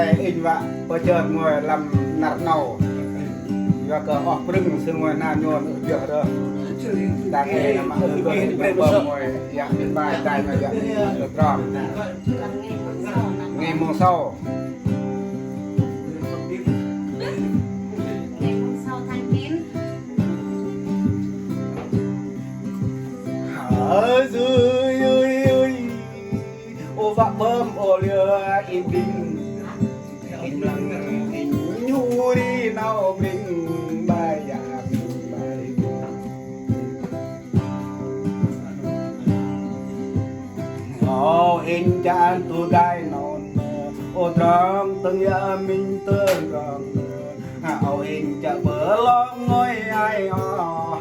tay in vạ bơ chợt ngồi làm nạt nầu và cờ ọp rừng sương ngồi na nhon ở giữa đó đang nghe mà ở bên bờ ngồi dạ bên bài tay mà dạ được rồi ngày mùng sau ở dưới ơi ô vạ bơm ô lừa in bình in lặng in nhu đi nào bình bài dạ bài ô in chan tu gai non ô trăng từng ya mình tương rằng ô in cha bờ lo ngôi ai o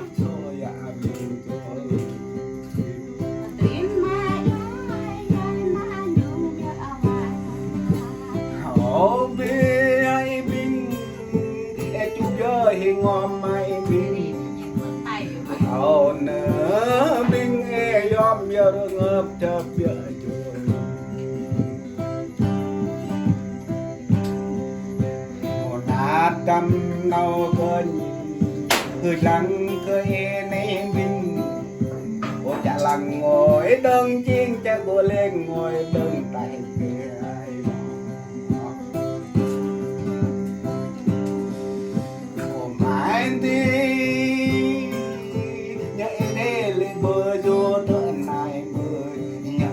hi ngon mai bình hồn nỡ bình e yom giờ ngập chợp vợ chuồng một hạt trăm nâu cơn cười lăng cười này bình ô chả lăng ngồi đơn chiên cha cô lên ngồi đơn tay kia đi nhẹ để lệ bờ vô tận này bờ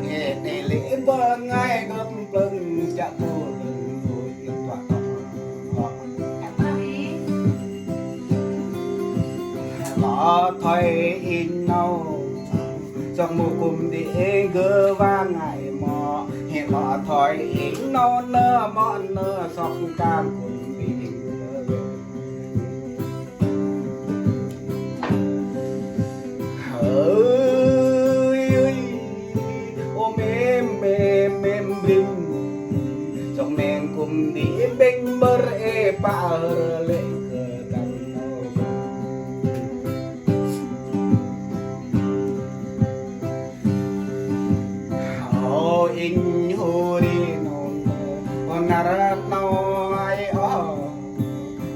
nhẹ để lệ bờ ngay gấp lưng chạm cô lưng ngồi yên toàn đó thôi in nâu trong mùa cùng để gỡ vang ngày mò hiện đó thôi in nâu nơ mọn nơ sọc cam cùng ơi ôm em bình trong men cùng đi bên bờ e pa lệ cờ căng ô in hồ đi non con nara nao ai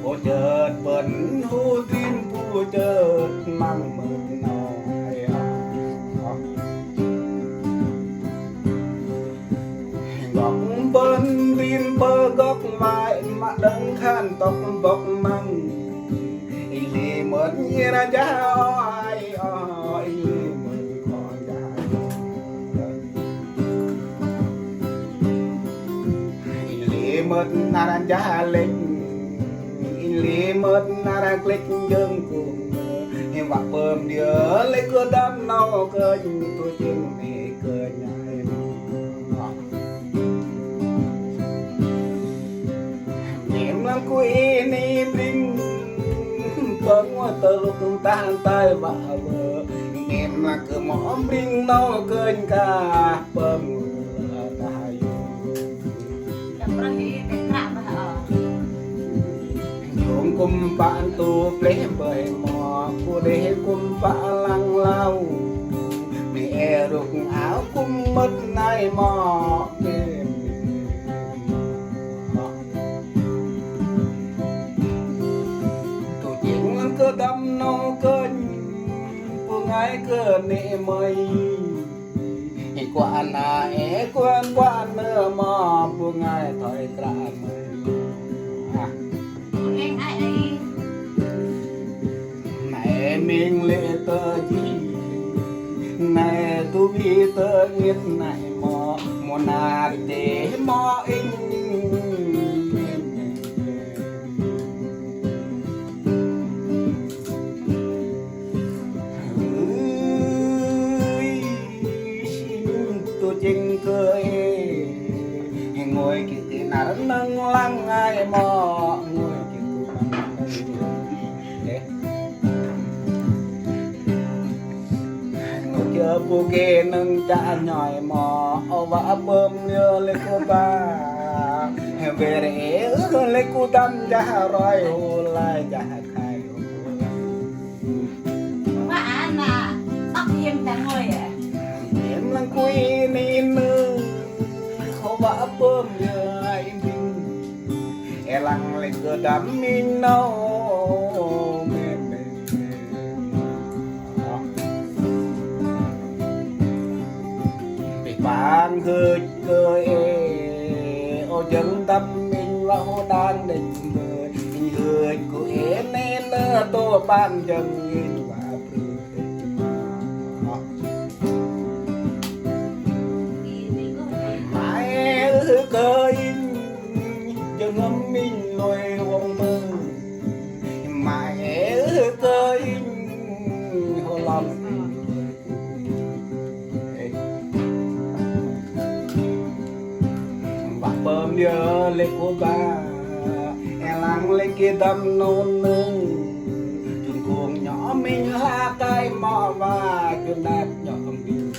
ô chợt bẩn hồ tin pu chợt mang mơ bên tin bơ góc vai mà đấng khan tóc bọc măng ili mớn như ra cha ai ili mớn con cha ili mớn ra cha lên ili mớn ra click dương cùng nhưng vặt bơm đứa lấy cơ đam nào cơ tôi chim thì cơ nhảy cô ini bring bang tơ lúc tahan tay vợ vợ em là cứ mỏ bring nó cơn cả bơm tay dùng cùng bạn tu lấy bởi mò cô để cùng bạn lăng lao mẹ được áo cũng mất nay mò cơ đâm nâu cơn phương ái cơ nệ mây quả na é quan nơ mò phương ái thời cả mây anh ai đây này mình lệ tơ gì này tu vi tơ nghiệt này mò mò na để mò in chinh cười ngồi kỹ nào nâng lăng ai mò ngồi kỹ ngồi chờ bu kê nâng cha nhỏi mò vợ bơm đưa lấy cô ba về để ước lấy cô tâm cha rồi hồ lại cha khai bà anh à tóc em chẳng ngồi à em lăng quy nín nơ khó vã bơm nhờ ai bình elang lên cơ đắm min nâu bị bạn hơi cười ô chân tâm mình vào đan định mời mình hơi của em nên tô ban chân in và mãi cười chân ngâm mình lôi vòng mơ mãi cười hồ lòng bơm nhớ lấy cô ba em lắng lấy kia tâm nôn nương chuồn cuồng nhỏ mình la cái mò và chuồn đạp nhỏ mình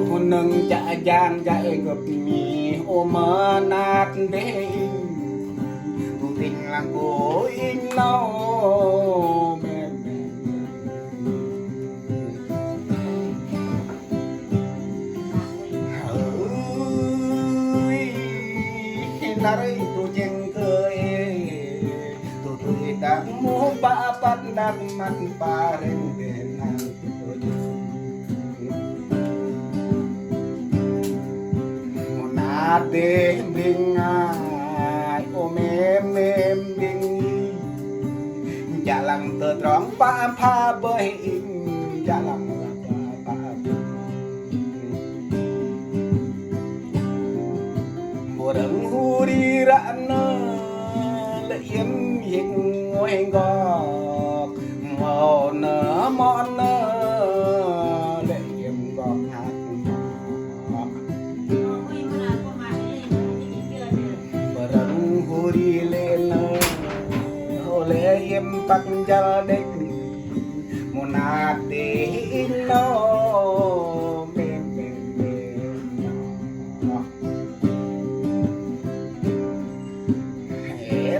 hôn nâng chạy gian chạy gặp mì ôm mơ nát đế tình là cô in lâu nari tu jeng ke tu dak mu ba pat dak mat pareng denang monade bingai o mem bingi jalang te trong pa pha bơi jalang đừng hu đi rãn lệ yếm hiền ngôi gọt màu nở món lệ yếm gọt hạt đừng hu đi lên hồ lệ yếm tắc cha đích một nát để in nó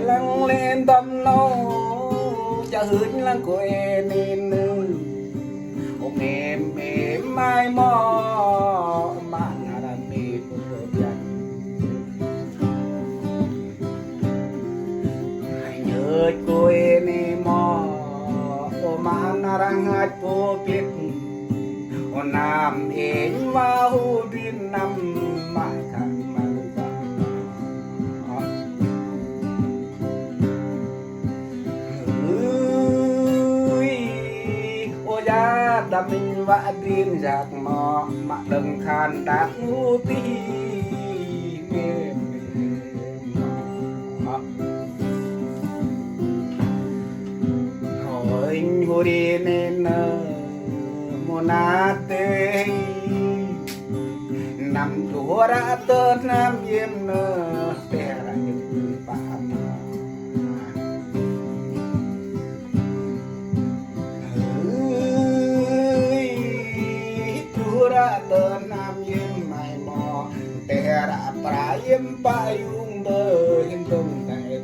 lăng lên tâm lâu cha hướng lăng của em nên ông em mai mò mang là mê của chân hãy nhớ cô em mò ô mang răng hát cô biết ô nam em vào biên năm mãi khăn đam mình vã điên giặc mò mà đừng khan đát ngu tí hỏi hô đi nên mô nát tê nằm chúa đã tớt nam yếm nơ bè ra những bà tơ nam yếm mai mò tè ra pra yếm pa yung bơ hình tung tại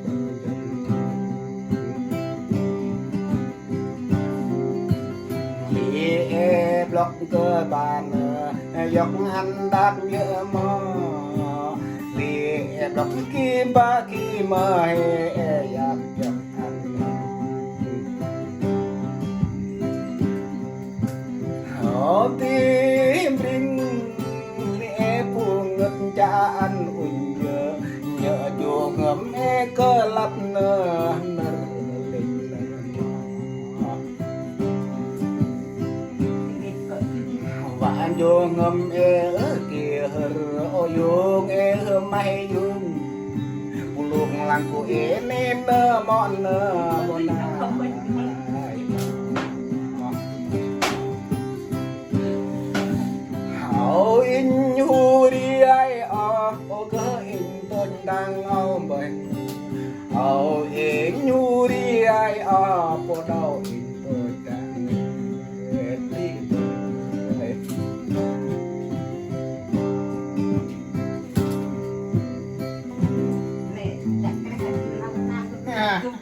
vì e block cơ bàn dọc ăn đáp nhớ mò vì e block kim ba kim mơ e yak yak ăn họ tim ring e buông ngất cha ăn ủi nhớ dù ngấm e cơ lấp nơ và dù ngấm e kia hờ dùng e hờ may dùng buông lăng của e nên nơ mọn na hậu in hu đi ai ô cơ in tôn đang ao mình hậu in hu đi ai bộ đầu in tôn đang đi Nè, đặt cái này